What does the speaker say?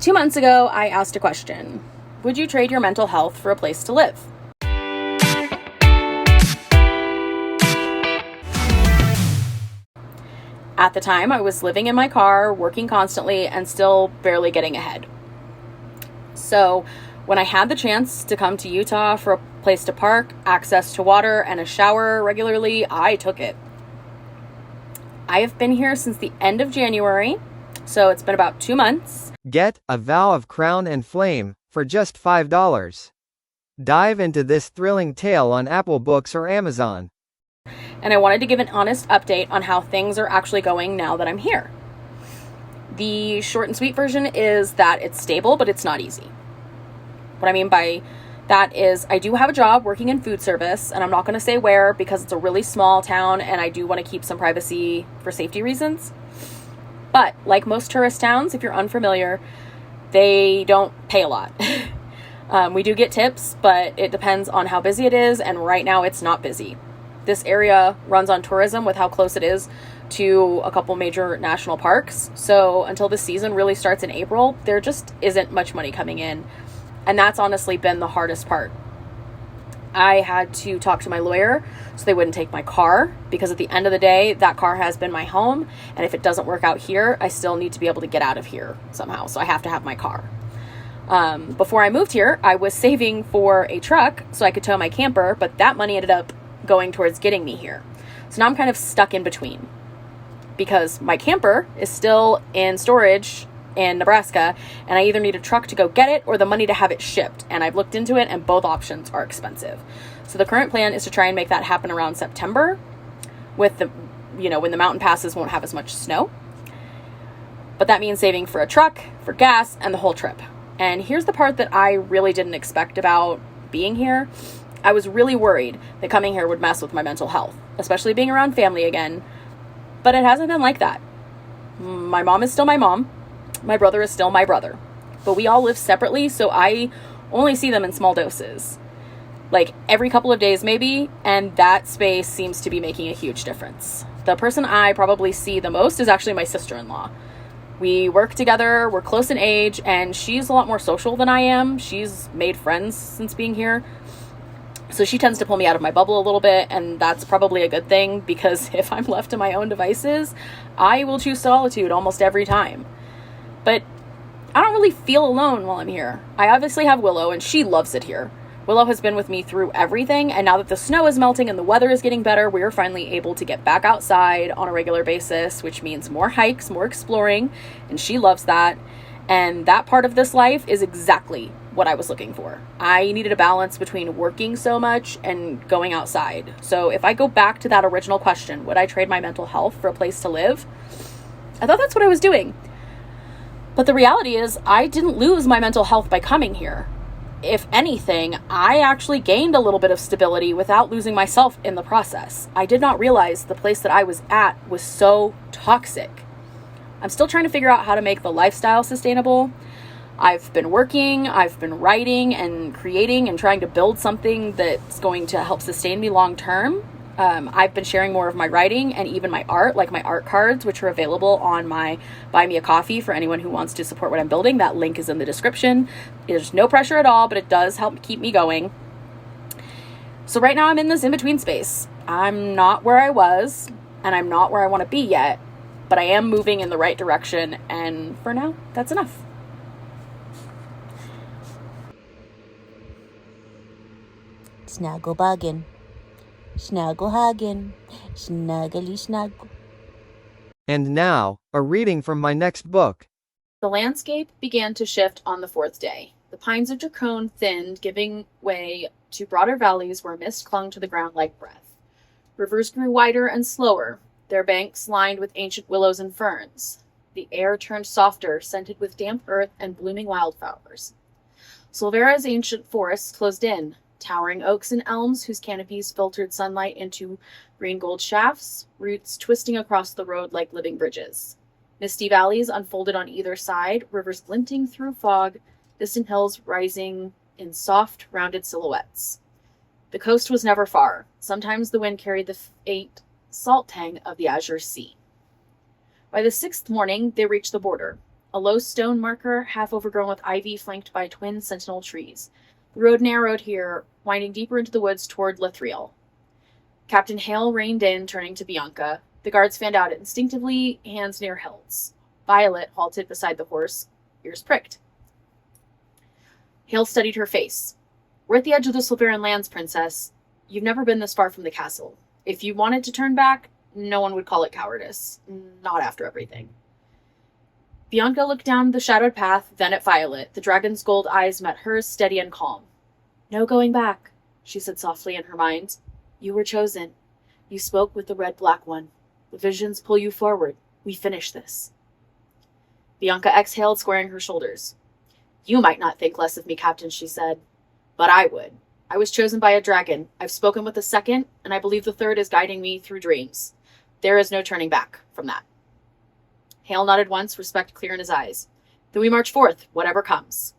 2 months ago, I asked a question. Would you trade your mental health for a place to live? At the time, I was living in my car, working constantly, and still barely getting ahead. So when I had the chance to come to Utah for a place to park, access to water, and a shower regularly, I took it. I have been here since the end of January, so it's been about 2 months. Get A Vow of Crown and Flame for just $5. Dive into this thrilling tale on Apple Books or Amazon. And I wanted to give an honest update on how things are actually going now that I'm here. The short and sweet version is that it's stable, but it's not easy. What I mean by that is I do have a job working in food service, and I'm not going to say where because it's a really small town and I do want to keep some privacy for safety reasons. But like most tourist towns, if you're unfamiliar, they don't pay a lot. We do get tips, but it depends on how busy it is, and right now it's not busy. This area runs on tourism with how close it is to a couple major national parks. So until the season really starts in April, there just isn't much money coming in. And that's honestly been the hardest part. I had to talk to my lawyer so they wouldn't take my car, because at the end of the day, that car has been my home. And if it doesn't work out here, I still need to be able to get out of here somehow. So I have to have my car. Before I moved here, I was saving for a truck so I could tow my camper, but that money ended up going towards getting me here. So now I'm kind of stuck in between because my camper is still in storage in Nebraska, and I either need a truck to go get it or the money to have it shipped. And I've looked into it, and both options are expensive. So the current plan is to try and make that happen around September with the, when the mountain passes won't have as much snow. But that means saving for a truck, for gas, and the whole trip. And here's the part that I really didn't expect about being here. I was really worried that coming here would mess with my mental health, especially being around family again. But it hasn't been like that. My mom is still my mom. My brother is still my brother. But we all live separately, so I only see them in small doses. Like every couple of days maybe, and that space seems to be making a huge difference. The person I probably see the most is actually my sister-in-law. We work together, we're close in age, and she's a lot more social than I am. She's made friends since being here. So she tends to pull me out of my bubble a little bit, and that's probably a good thing, because if I'm left to my own devices, I will choose solitude almost every time. But I don't really feel alone while I'm here. I obviously have Willow, and she loves it here. Willow has been with me through everything, and now that the snow is melting and the weather is getting better, we're finally able to get back outside on a regular basis, which means more hikes, more exploring, and she loves that. And that part of this life is exactly what I was looking for. I needed a balance between working so much and going outside. So if I go back to that original question, would I trade my mental health for a place to live? I thought that's what I was doing. But the reality is I didn't lose my mental health by coming here. If anything, I actually gained a little bit of stability without losing myself in the process. I did not realize the place that I was at was so toxic. I'm still trying to figure out how to make the lifestyle sustainable. I've been working, I've been writing and creating and trying to build something that's going to help sustain me long term. I've been sharing more of my writing and even my art, like my art cards, which are available on my Buy Me a Coffee for anyone who wants to support what I'm building. That link is in the description. There's no pressure at all, but it does help keep me going. So right now I'm in this in-between space. I'm not where I was, and I'm not where I want to be yet, but I am moving in the right direction, and for now, that's enough. Snuggle buggin', snuggle huggin', snuggly snuggle. And now, a reading from my next book. The landscape began to shift on the 4th day. The pines of Dracone thinned, giving way to broader valleys where mist clung to the ground like breath. Rivers grew wider and slower, their banks lined with ancient willows and ferns. The air turned softer, scented with damp earth and blooming wildflowers. Silvera's ancient forests closed in, towering oaks and elms whose canopies filtered sunlight into green gold shafts, roots twisting across the road like living bridges. Misty valleys unfolded on either side, rivers glinting through fog, distant hills rising in soft, rounded silhouettes. The coast was never far. Sometimes the wind carried the faint salt tang of the azure sea. By the 6th morning, they reached the border. a low stone marker half overgrown with ivy flanked by twin sentinel trees. The road narrowed here, winding deeper into the woods toward Lathreel. Captain Hale reined in, turning to Bianca. The guards fanned out instinctively, hands near hilts. Violet halted beside the horse, ears pricked. Hale studied her face. "We're at the edge of the Silveran lands, Princess. You've never been this far from the castle. If you wanted to turn back, no one would call it cowardice. Not after everything." Bianca looked down the shadowed path, then at Violet. The dragon's gold eyes met hers, steady and calm. "No going back," she said softly in her mind. "You were chosen. You spoke with the red-black one. The visions pull you forward. We finish this." Bianca exhaled, squaring her shoulders. "You might not think less of me, Captain," she said. "But I would. I was chosen by a dragon. I've spoken with the second, and I believe the third is guiding me through dreams. There is no turning back from that." Hale nodded once, respect clear in his eyes. "Then we march forth, whatever comes."